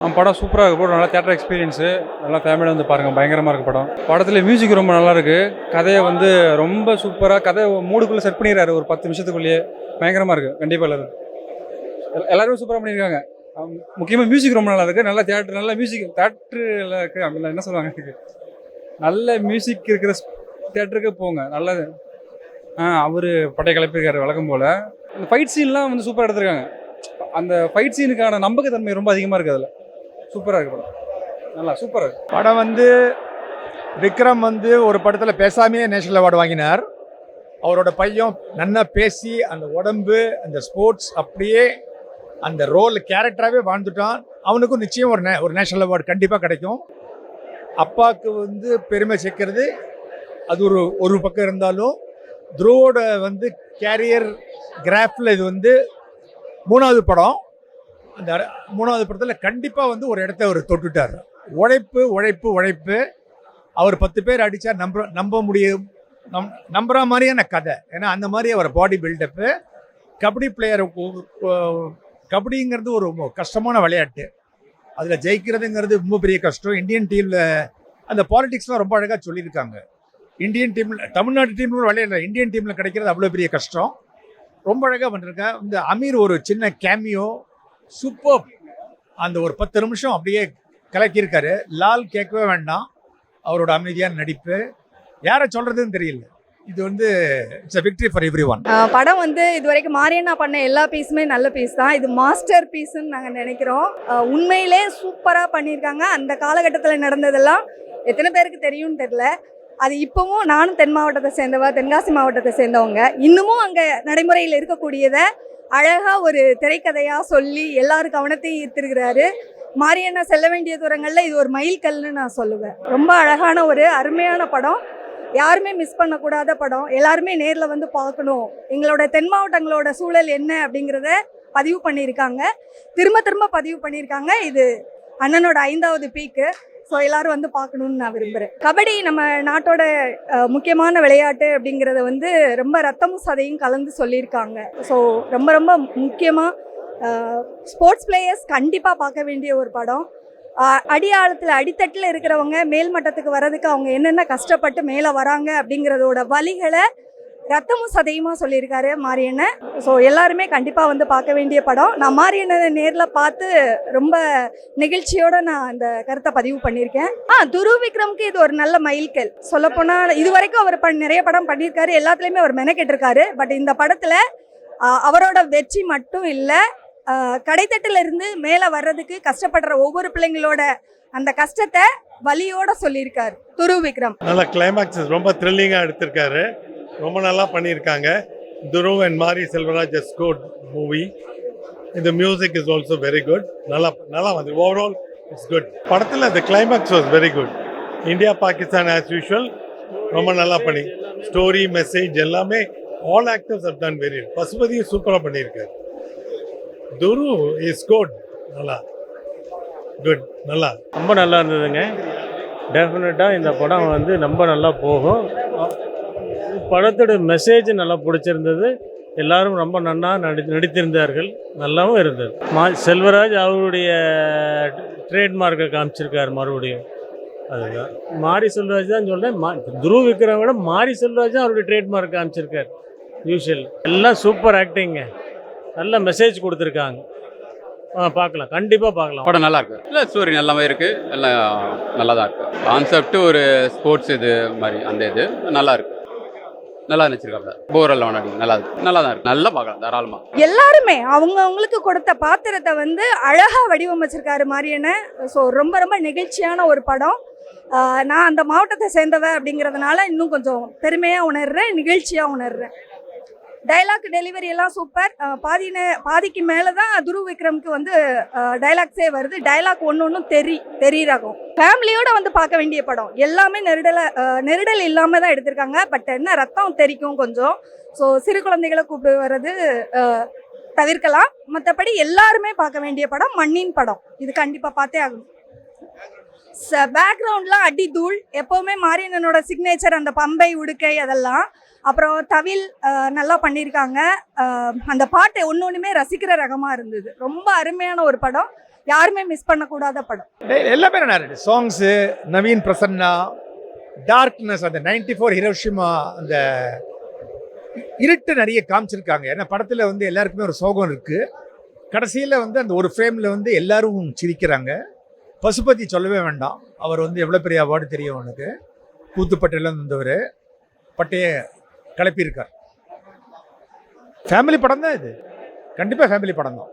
படம் சூப்பராக இருக்கு. படம் நல்லா தியேட்டர் எக்ஸ்பீரியன்ஸு, நல்லா ஃபேமிலியாக வந்து பாருங்கள். பயங்கரமாக இருக்குது படம். படத்தில் மியூசிக் ரொம்ப நல்லா இருக்குது. கதையை வந்து ரொம்ப சூப்பராக கதையை மூடுக்குள்ளே செட் பண்ணிடுறாரு ஒரு 10 நிமிஷத்துக்குள்ளேயே. பயங்கரமாக இருக்குது. கண்டிப்பாக எல்லாருமே சூப்பராக பண்ணியிருக்காங்க. முக்கியமாக மியூசிக் ரொம்ப நல்லா இருக்குது. நல்லா தியேட்டர், நல்ல மியூசிக் தியேட்டரில் இருக்குது. அப்படின்னா என்ன சொல்லுவாங்க, நல்ல மியூசிக் இருக்கிற தியேட்டருக்கு போங்க. நல்லது. அவர் பட்டை கிளப்பியிருக்காரு வழக்கம் போல். அந்த ஃபைட் சீன்லாம் வந்து சூப்பராக எடுத்திருக்காங்க. அந்த ஃபைட் சீனுக்கான நம்பகத்தன்மை ரொம்ப அதிகமாக இருக்குது அதில். சூப்பராக இருக்குது படம். நல்லா சூப்பராக இருக்குது படம். வந்து விக்ரம் வந்து ஒரு படத்தில் பேசாமையே நேஷனல் அவார்டு வாங்கினார். அவரோட பையன் நன்னா பேசி அந்த உடம்பு அந்த ஸ்போர்ட்ஸ் அப்படியே அந்த ரோல் கேரக்டராகவே வாழ்ந்துட்டான். அவனுக்கும் நிச்சயம் ஒரு நேஷனல் அவார்டு கண்டிப்பாக கிடைக்கும். அப்பாவுக்கு வந்து பெருமை சேர்க்கறது அது ஒரு பக்கம் இருந்தாலும், துருவோட வந்து கேரியர் கிராஃபில் இது வந்து 3வது படம். அந்த 3வது படத்தில் கண்டிப்பாக வந்து ஒரு இடத்த அவர் தொட்டுட்டார். உழைப்பு உழைப்பு உழைப்பு. அவர் 10 பேர் அடித்தா நம்ப முடியும், நம்புற மாதிரியான கதை. ஏன்னா அந்த மாதிரி அவர் பாடி பில்டப்பு. கபடி பிளேயர், கபடிங்கிறது ஒரு கஷ்டமான விளையாட்டு. அதில் ஜெயிக்கிறதுங்கிறது ரொம்ப பெரிய கஷ்டம். இந்தியன் டீமில் அந்த பாலிடிக்ஸ்லாம் ரொம்ப அழகாக சொல்லியிருக்காங்க. இந்தியன் டீமில், தமிழ்நாட்டு டீமில் விளையாடல, இந்தியன் டீமில் கிடைக்கிறது அவ்வளோ பெரிய கஷ்டம். ரொம்ப அழகாக பண்ணிருக்கேன். இந்த அமீர் ஒரு சின்ன கேமியோ சூப்பர். அந்த ஒரு 10 நிமிஷம் அப்படியே கலக்கியிருக்காரு. லால் கேட்கவே வேண்டாம். அவரோட அமைதியான நடிப்பு யாரை சொல்றதுன்னு தெரியல. இது வந்து it's a victory for everyone. படம் வந்து இது வரைக்கும் மாரியண்ணா பண்ண எல்லா பீஸுமே நல்ல பீஸ் தான். இது மாஸ்டர் பீஸ்ன்னு நாங்கள் நினைக்கிறோம். உண்மையிலே சூப்பராக பண்ணியிருக்காங்க. அந்த காலகட்டத்தில் நடந்ததெல்லாம் எத்தனை பேருக்கு தெரியும்னு தெரியல. அது இப்போவும், நானும் தென் மாவட்டத்தை சேர்ந்தவ, தென்காசி மாவட்டத்தை சேர்ந்தவங்க, இன்னமும் அங்கே நடைமுறையில் இருக்கக்கூடியதை அழகாக ஒரு திரைக்கதையாக சொல்லி எல்லாரும் கவனத்தையும் ஈர்த்திருக்கிறாரு. மாரியண்ணா செல்ல வேண்டிய தூரங்களில் இது ஒரு மைல்கல்னு நான் சொல்லுவேன். ரொம்ப அழகான ஒரு அருமையான படம். யாருமே மிஸ் பண்ணக்கூடாத படம். எல்லாருமே நேரில் வந்து பார்க்கணும். எங்களோட தென் மாவட்டங்களோட சூழல் என்ன அப்படிங்கிறத பதிவு பண்ணியிருக்காங்க. திரும்ப திரும்ப பதிவு பண்ணியிருக்காங்க. இது அண்ணனோட 5வது பீக்கு. ஸோ எல்லோரும் வந்து பார்க்கணுன்னு நான் விரும்புகிறேன். கபடி நம்ம நாட்டோட முக்கியமான விளையாட்டு அப்படிங்கிறத வந்து ரொம்ப ரத்தமும் சதையும் கலந்து சொல்லியிருக்காங்க. ஸோ ரொம்ப ரொம்ப முக்கியமாக ஸ்போர்ட்ஸ் பிளேயர்ஸ் கண்டிப்பாக பார்க்க வேண்டிய ஒரு படம். அடியாளத்தில் அடித்தட்டில் இருக்கிறவங்க மேல் மட்டத்துக்கு வர்றதுக்கு அவங்க என்னென்ன கஷ்டப்பட்டு மேலே வராங்க அப்படிங்கிறதோட வழிகளை ரத்தமும் சதையுமா சொல்லியிருக்காரு மாரியண்ணன். ஸோ எல்லாருமே கண்டிப்பாக வந்து பார்க்க வேண்டிய படம். நான் மாரியண்ணனை நேரில் பார்த்து ரொம்ப நெகிழ்ச்சியோடு நான் இந்த கருத்தை பதிவு பண்ணியிருக்கேன். துருவ் விக்ரமுக்கு இது ஒரு நல்ல மைல்கல். சொல்லப்போனால் இது வரைக்கும் அவர் நிறைய படம் பண்ணியிருக்காரு. எல்லாத்துலேயுமே அவர் மெனக்கெட்டிருக்காரு. பட் இந்த படத்தில் அவரோட வெற்றி மட்டும் இல்லை, கடைத்தட்டில் இருந்து மேலே வர்றதுக்கு கஷ்டப்படுற ஒவ்வொரு பிள்ளைங்களோட அந்த கஷ்டத்தை வலியோட சொல்லியிருக்காரு துருவ் விக்ரம். நல்ல கிளைமேக்ஸ் ரொம்ப த்ரில்லிங்காக எடுத்திருக்காரு. ரொம்ப நல்லா பண்ணியிருக்காங்க. Dhruv and Mari Selvaraj is good movie. இந்த music is also very good. நல்லா வந்து ஓவரால் இட்ஸ் குட். படத்தில் இந்த climax was very good. India Pakistan as usual ரொம்ப நல்லா பண்ணி ஸ்டோரி மெசேஜ் எல்லாமே all actors have done very. பசுபதியும் சூப்பராக பண்ணியிருக்காரு. துரு இஸ் குட். நல்லா குட். நல்லா ரொம்ப நல்லா இருந்ததுங்க. டெஃபினட்டாக இந்த படம் வந்து ரொம்ப நல்லா போகும். படத்தோட மெசேஜ் நல்லா பிடிச்சிருந்தது. எல்லாரும் ரொம்ப நல்லா நடித்திருந்தார்கள். நல்லாவும் இருந்தது. செல்வராஜ் அவருடைய ட்ரேட்மார்க்கை காமிச்சிருக்காரு மறுபடியும். அதுதான் மாரி செல்வராஜ் தான் சொல்கிறேன். துருவ் விக்ரம் விட மாரி செல்வராஜ் தான் அவருடைய ட்ரேட்மார்க் காமிச்சிருக்காரு. யூஷுவல் எல்லாம் சூப்பர் ஆக்டிங்க. நல்ல மெசேஜ் கொடுத்துருக்காங்க. பார்க்கலாம், கண்டிப்பாக பார்க்கலாம். படம் நல்லா இருக்கு. இல்லை ஸ்டோரி நல்லாவே இருக்குது. எல்லாம் நல்லா தான் இருக்குது. கான்செப்ட் ஒரு ஸ்போர்ட்ஸ் இது மாதிரி அந்த இது நல்லா இருக்குது. நல்லா நினச்சிருக்காங்க. போரெல்லாம் நல்லா இருக்கு. நல்லா தான் இருக்குது. நல்லா பார்க்கலாம் தாராளமாக. எல்லாருமே அவங்களுக்கு கொடுத்த பாத்திரத்தை வந்து அழகாக வடிவமைச்சிருக்காரு மாரியண்ணன். ஸோ ரொம்ப ரொம்ப நெகிழ்ச்சியான ஒரு படம். நான் அந்த மாவட்டத்தை சேர்ந்தவ அப்படிங்கிறதுனால இன்னும் கொஞ்சம் பெருமையாக உணர்றேன், நிகழ்ச்சியாக உணர்றேன். டைலாக் டெலிவரி எல்லாம் சூப்பர். பாதிக்கு மேலே தான் துருவ் விக்ரமுக்கு வந்து டைலாக்ஸே வருது. டைலாக் ஒன்றும் தெரியுறாகும். ஃபேமிலியோட வந்து பார்க்க வேண்டிய படம். எல்லாமே நெருடல் இல்லாமல் தான் எடுத்திருக்காங்க. பட் என்ன ரத்தம் தெரிக்கும் கொஞ்சம். ஸோ சிறு குழந்தைகளை கூப்பிட்டு வர்றது தவிர்க்கலாம். மற்றபடி எல்லாருமே பார்க்க வேண்டிய படம். மண்ணின் படம். இது கண்டிப்பாக பார்த்தே ஆகணும். பேக்ரவுண்ட்லாம் அடி தூள். எப்போவுமே மாரியண்ணனோட சிக்னேச்சர் அந்த பம்பை உடுக்கை அதெல்லாம். அப்புறம் தவில் நல்லா பண்ணியிருக்காங்க. அந்த பாட்டு ஒன்றுமே ரசிக்கிற ரகமாக இருந்தது. ரொம்ப அருமையான ஒரு படம், யாருமே மிஸ் பண்ணக்கூடாத படம். எல்லாமே நல்லா இருக்கு. சாங்ஸு, நவீன் பிரசன்னா, டார்க்னஸ், அந்த 94 ஹிரோஷிமா, அந்த இருட்டு நிறைய காமிச்சிருக்காங்க. ஏன்னா படத்தில் வந்து எல்லாருக்குமே ஒரு சோகம் இருக்குது. கடைசியில் வந்து அந்த ஒரு ஃப்ரேமில் வந்து எல்லாரும் சிரிக்கிறாங்க. பசுபதி சொல்லவே வேண்டாம், அவர் வந்து எவ்வளோ பெரிய அவார்டு தெரியும் அவனுக்கு. கூத்துப்பட்டையிலேருந்து வந்தவர், பட்டையை கிளப்பியிருக்கார். ஃபேமிலி படம் தான் இது, கண்டிப்பாக ஃபேமிலி படம் தான்.